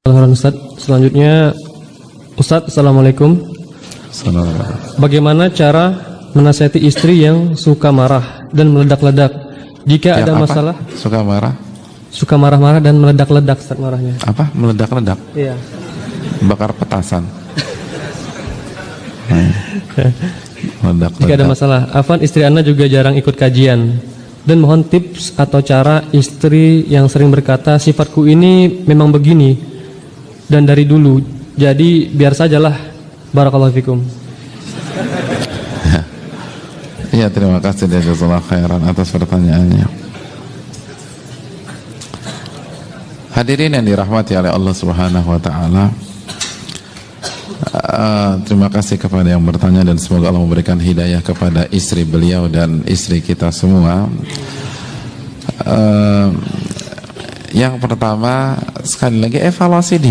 Ustaz. Selanjutnya, Ustaz, Assalamualaikum. Bagaimana cara menasihati istri yang suka marah dan meledak-ledak? Jika ada masalah, suka marah? Suka marah-marah dan meledak-ledak, Ustaz, marahnya. Apa? Meledak-ledak? Iya. Bakar petasan. Meledak-ledak. Jika ada masalah, Afan, istri Anda juga jarang ikut kajian. Dan mohon tips atau cara istri yang sering berkata, sifatku ini memang begini dan dari dulu, jadi biar sajalah. Barakallahu fikum. Ya, terima kasih jazakallahu khairan atas pertanyaannya. Hadirin yang dirahmati oleh Allah Subhanahu wa taala, terima kasih kepada yang bertanya dan semoga Allah memberikan hidayah kepada istri beliau dan istri kita semua. Yang pertama, sekali lagi evaluasi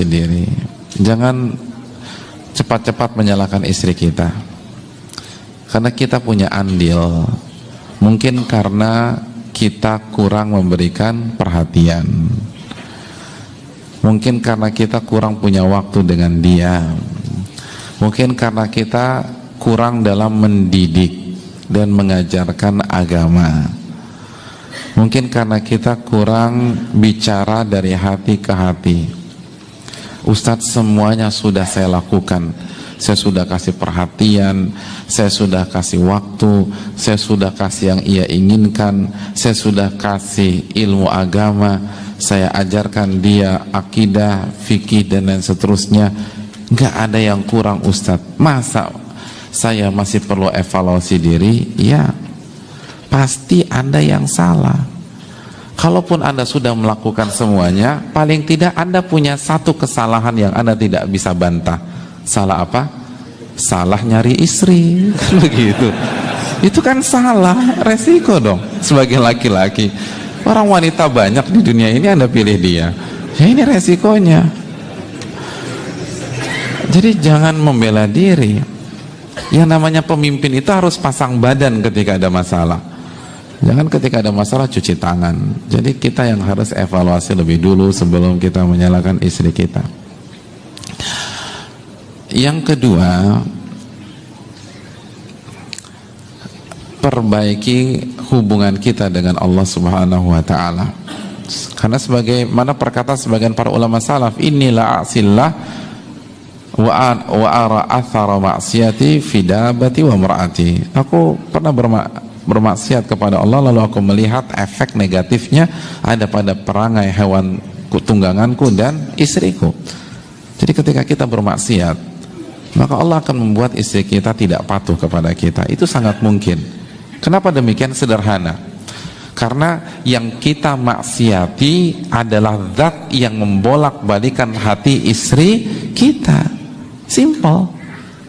diri. Jangan cepat-cepat menyalahkan istri kita, karena kita punya andil. Mungkin karena kita kurang memberikan perhatian, mungkin karena kita kurang punya waktu dengan dia, mungkin karena kita kurang dalam mendidik dan mengajarkan agama, mungkin karena kita kurang bicara dari hati ke hati. Ustadz, semuanya sudah saya lakukan. Saya sudah kasih perhatian, saya sudah kasih waktu, saya sudah kasih yang ia inginkan, saya sudah kasih ilmu agama, saya ajarkan dia akidah, fikih dan lain seterusnya. Nggak ada yang kurang, Ustadz. Masa saya masih perlu evaluasi diri? Ya, pasti Anda yang salah. Kalaupun Anda sudah melakukan semuanya, paling tidak Anda punya satu kesalahan yang Anda tidak bisa bantah. Salah apa? Salah nyari istri. Kan begitu. Itu kan salah, resiko dong sebagai laki-laki. Orang wanita banyak di dunia ini, Anda pilih dia. Ya, ini resikonya. Jadi jangan membela diri. Yang namanya pemimpin itu harus pasang badan ketika ada masalah. Jangan ketika ada masalah cuci tangan. Jadi kita yang harus evaluasi lebih dulu sebelum kita menyalahkan istri kita. Yang kedua, perbaiki hubungan kita dengan Allah Subhanahu wa taala. Karena sebagaimana perkataan sebagian para ulama salaf, inilah asillah wa ara athara ma'siyati fi dabati wa mar'ati. Aku pernah bermaksiat kepada Allah, lalu aku melihat efek negatifnya ada pada perangai hewan tungganganku dan istriku. Jadi ketika kita bermaksiat, maka Allah akan membuat istri kita tidak patuh kepada kita. Itu sangat mungkin. Kenapa demikian? Sederhana. Karena yang kita maksiati adalah zat yang membolak-balikan hati istri kita. Simple.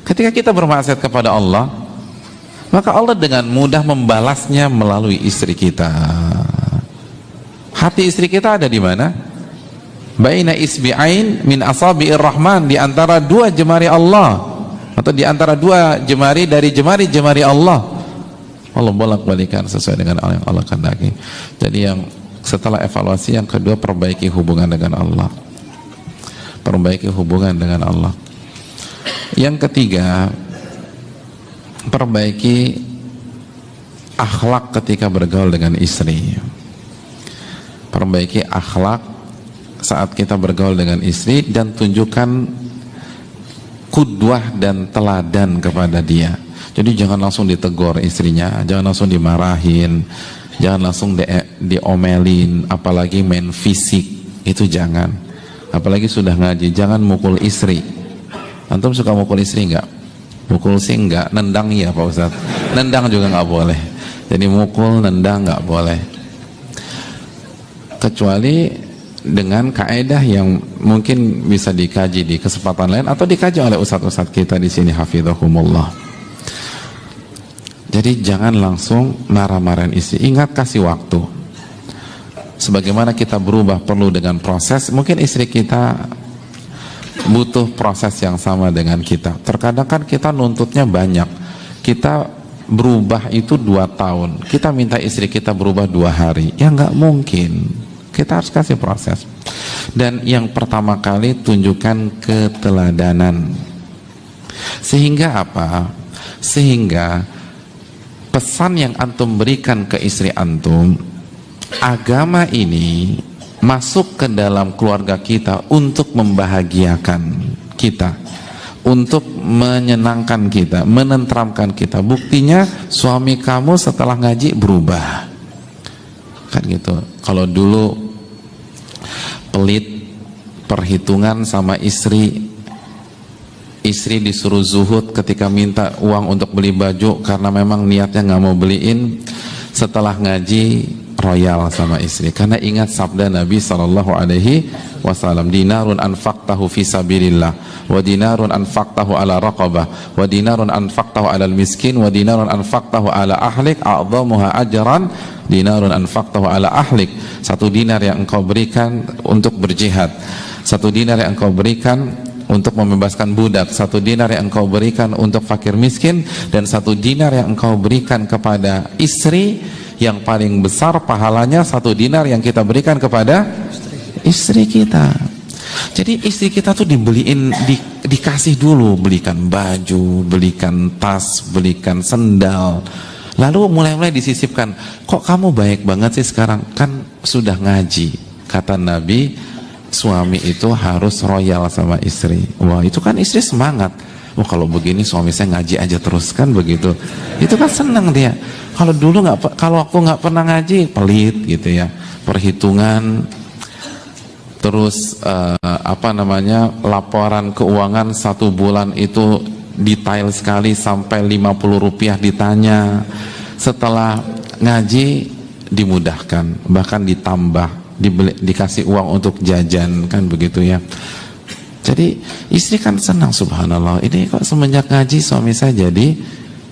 Ketika kita bermaksiat kepada Allah, maka Allah dengan mudah membalasnya melalui istri kita. Hati istri kita ada di mana? Baina isbi'ain min asabi'ir rahman, di antara dua jemari Allah, atau di antara dua jemari dari jemari-jemari Allah. Allah bolak-balikan sesuai dengan yang Allah kehendaki. Jadi yang setelah evaluasi, yang kedua, perbaiki hubungan dengan Allah. Perbaiki hubungan dengan Allah. Yang ketiga, perbaiki akhlak ketika bergaul dengan istri. Perbaiki akhlak saat kita bergaul dengan istri dan tunjukkan kudwah dan teladan kepada dia. Jadi jangan langsung ditegur istrinya, jangan langsung dimarahin, jangan langsung diomelin, apalagi main fisik, itu jangan. Apalagi sudah ngaji, jangan mukul istri. Antum suka mukul istri enggak? Mukul sih enggak, nendang iya Pak Ustadz. Nendang juga enggak boleh. Jadi mukul, nendang enggak boleh. Kecuali dengan kaedah yang mungkin bisa dikaji di kesempatan lain atau dikaji oleh ustadz-ustadz kita di sini, hafizahumullah. Jadi jangan langsung marah-marahin istri. Ingat, kasih waktu. Sebagaimana kita berubah perlu dengan proses, mungkin istri kita butuh proses yang sama dengan kita. Terkadang kan kita nuntutnya banyak. Kita berubah itu 2 tahun. Kita minta istri kita berubah 2 hari. Ya nggak mungkin. Kita harus kasih proses. Dan yang pertama kali tunjukkan keteladanan. Sehingga apa? Sehingga pesan yang antum berikan ke istri antum, agama ini masuk ke dalam keluarga kita untuk membahagiakan kita, untuk menyenangkan kita, menenteramkan kita. Buktinya suami kamu setelah ngaji berubah, kan gitu. Kalau dulu pelit, perhitungan sama istri disuruh zuhud ketika minta uang untuk beli baju karena memang niatnya nggak mau beliin. Setelah ngaji royal sama istri, karena ingat sabda Nabi SAW, dinarun anfaqtahu fi sabilillah, wa dinarun anfaqtahu ala raqabah, wa dinarun anfaqtahu ala miskin, wa dinarun anfaqtahu ala ahlik, a'dhamuha ajran dinarun anfaqtahu ala ahlik. 1 dinar yang engkau berikan untuk berjihad, 1 dinar yang engkau berikan untuk membebaskan budak, 1 dinar yang engkau berikan untuk fakir miskin, dan 1 dinar yang engkau berikan kepada istri, yang paling besar pahalanya 1 dinar yang kita berikan kepada istri kita. Jadi istri kita tuh dibeliin, dikasih dulu, belikan baju, belikan tas, belikan sendal, lalu mulai disisipkan. Kok kamu baik banget sih sekarang? Kan sudah ngaji. Kata Nabi, suami itu harus royal sama istri. Wah, itu kan istri semangat. Wah, kalau begini suami saya ngaji aja terus, kan begitu. Itu kan senang dia. Kalau dulu kalau aku nggak pernah ngaji, pelit gitu ya. Perhitungan, terus laporan keuangan 1 bulan itu detail sekali sampai 50 rupiah ditanya. Setelah ngaji dimudahkan, bahkan ditambah, dikasih uang untuk jajan, kan begitu ya. Jadi istri kan senang, subhanallah, ini kok semenjak ngaji suami saya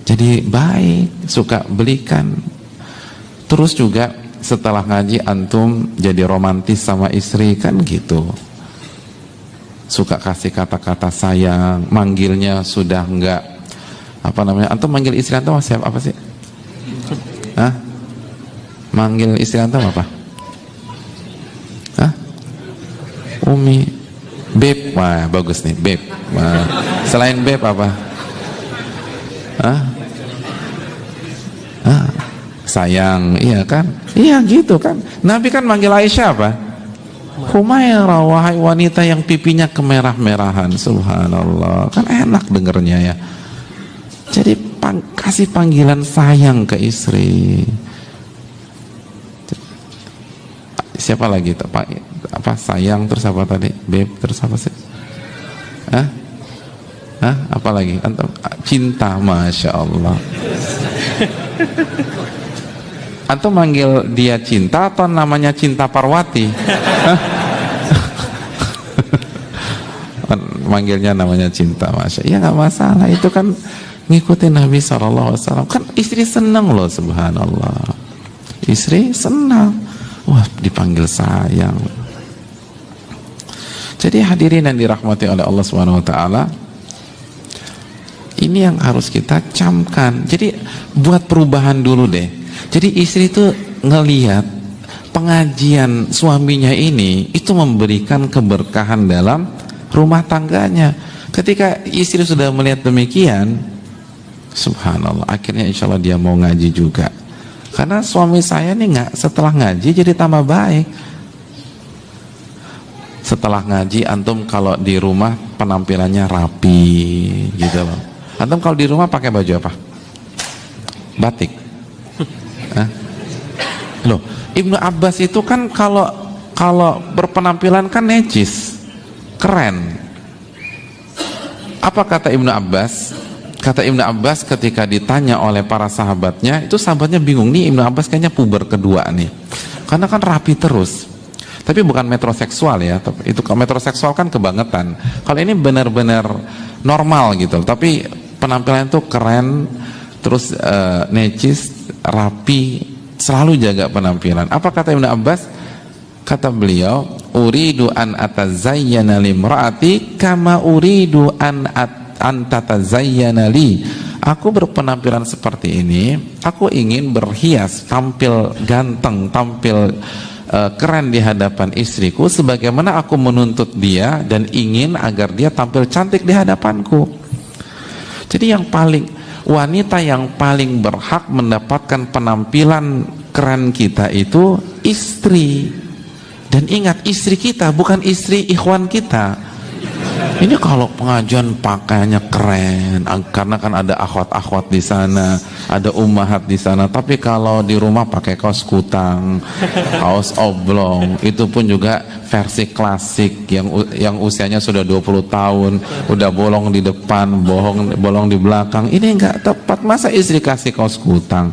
jadi baik, suka belikan. Terus juga setelah ngaji antum jadi romantis sama istri, kan gitu, suka kasih kata-kata sayang, manggilnya sudah enggak antum manggil istri antum apa sih? Hah? Manggil istri antum apa? Umi, beb, wah bagus nih, beb. Wah. Selain beb apa? Sayang, iya kan? Iya gitu kan. Nabi kan manggil Aisyah apa? Humairah, wahai wanita yang pipinya kemerah-merahan. Subhanallah, kan enak dengernya ya. Jadi kasih panggilan sayang ke istri. Siapa lagi sayang, terus apa tadi, beb, terus apa sih? Apa lagi? Cinta, masya Allah. Antum manggil dia cinta atau namanya Cinta Parwati? Manggilnya namanya cinta, masya. Ya nggak masalah, itu kan ngikutin Nabi SAW. Kan istri senang loh, subhanallah. Istri senang. Wah, dipanggil sayang. Jadi hadirin yang dirahmati oleh Allah Subhanahu wa taala, ini yang harus kita camkan. Jadi buat perubahan dulu deh. Jadi istri itu ngelihat pengajian suaminya ini itu memberikan keberkahan dalam rumah tangganya. Ketika istri sudah melihat demikian, subhanallah, akhirnya insya Allah dia mau ngaji juga. Karena suami saya nih setelah ngaji jadi tambah baik. Setelah ngaji antum kalau di rumah penampilannya rapi gitu loh. Antum kalau di rumah pakai baju apa? Batik. Loh, Ibnu Abbas itu kan kalau berpenampilan kan necis, keren. Apa kata Ibnu Abbas? Kata Ibnu Abbas ketika ditanya oleh para sahabatnya, itu sahabatnya bingung nih, Ibnu Abbas kayaknya puber kedua nih, karena kan rapi terus. Tapi bukan metroseksual ya, itu kalau metroseksual kan kebangetan. Kalau ini benar-benar normal gitu, tapi penampilan itu keren, terus necis, rapi, selalu jaga penampilan. Apa kata Ibnu Abbas? Kata beliau, uridu an atazayyana limraati kama uridu an tatazayyana li. Aku berpenampilan seperti ini, aku ingin berhias, tampil ganteng, tampil keren di hadapan istriku sebagaimana aku menuntut dia dan ingin agar dia tampil cantik di hadapanku. Jadi wanita yang paling berhak mendapatkan penampilan keren kita itu istri. Dan ingat, istri kita bukan istri ikhwan kita. Ini kalau pengajian pakaiannya keren, karena kan ada akhwat-akhwat di sana, ada ummahat di sana. Tapi kalau di rumah pakai kaos kutang, kaos oblong, itu pun juga versi klasik yang usianya sudah 20 tahun, udah bolong di depan, bolong di belakang. Ini enggak tepat. Masa istri kasih kaos kutang?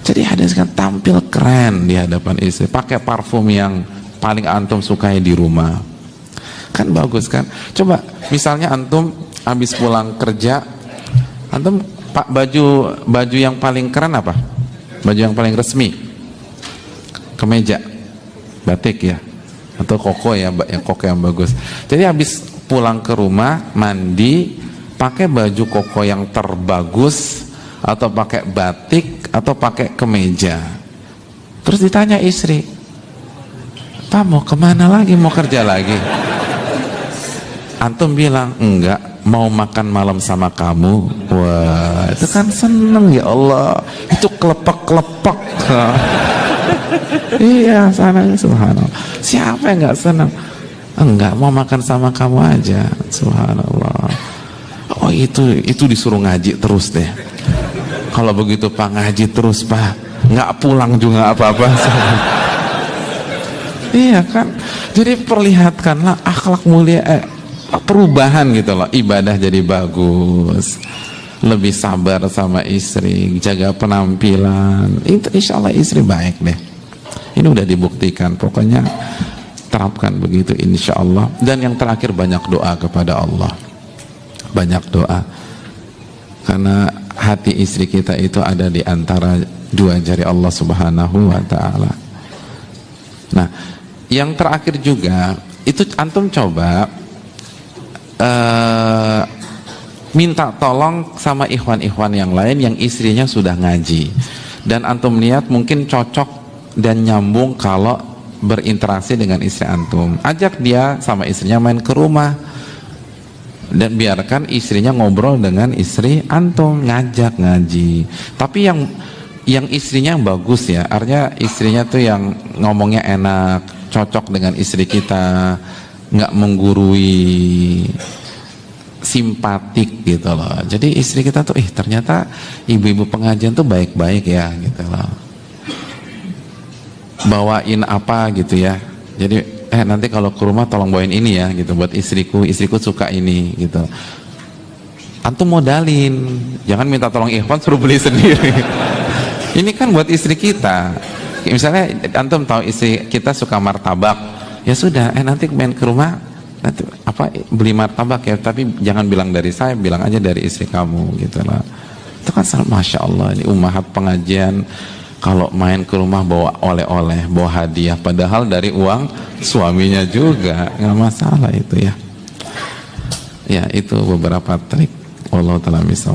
Jadi hadiskan tampil keren di hadapan istri, pakai parfum yang paling antum sukai di rumah. Kan bagus kan? Coba misalnya antum habis pulang kerja, antum baju yang paling keren apa? Baju yang paling resmi? Kemeja, batik ya, atau koko ya, yang koko yang bagus. Jadi habis pulang ke rumah, mandi, pakai baju koko yang terbagus, atau pakai batik, atau pakai kemeja. Terus ditanya istri, "Pak, mau kemana lagi? Mau kerja lagi?" Antum bilang, "Enggak, mau makan malam sama kamu." Wah, itu kan seneng, ya Allah. Itu kelepek-kelepek. Iya, sana, subhanallah. Siapa yang enggak senang? Enggak, mau makan sama kamu aja. Subhanallah. Oh, itu disuruh ngaji terus deh. Kalau begitu Pak, ngaji terus Pak, nggak pulang juga apa-apa. Iya kan? Jadi perlihatkanlah akhlak mulia, perubahan gitu loh. Ibadah jadi bagus, lebih sabar sama istri, jaga penampilan. Itu insya Allah istri baik deh. Ini udah dibuktikan. Pokoknya terapkan begitu insya Allah. Dan yang terakhir, banyak doa kepada Allah. Banyak doa. Karena hati istri kita itu ada di antara dua jari Allah Subhanahu wa ta'ala. Nah, yang terakhir juga itu antum coba minta tolong sama ikhwan-ikhwan yang lain yang istrinya sudah ngaji, dan antum lihat mungkin cocok dan nyambung kalau berinteraksi dengan istri antum. Ajak dia sama istrinya main ke rumah, dan biarkan istrinya ngobrol dengan istri antum, ngajak ngaji. Tapi yang istrinya yang bagus ya, artinya istrinya tuh yang ngomongnya enak, cocok dengan istri kita, nggak menggurui, simpatik gitu loh. Jadi istri kita tuh, ternyata ibu-ibu pengajian tuh baik-baik ya gitu loh. Bawain apa gitu ya. Jadi nanti kalau ke rumah tolong bawain ini ya gitu buat istriku suka ini gitu. Antum modalin, jangan minta tolong ikhwan suruh beli sendiri. Ini kan buat istri kita. Misalnya antum tahu istri kita suka martabak, ya sudah, nanti main ke rumah nanti beli martabak ya, tapi jangan bilang dari saya, bilang aja dari istri kamu gitu lah. Itu kan masya Allah, ini ummahat pengajian kalau main ke rumah bawa oleh-oleh, bawa hadiah, padahal dari uang suaminya juga, nggak masalah itu ya. Ya, itu beberapa trik. Wallahu ta'ala misal.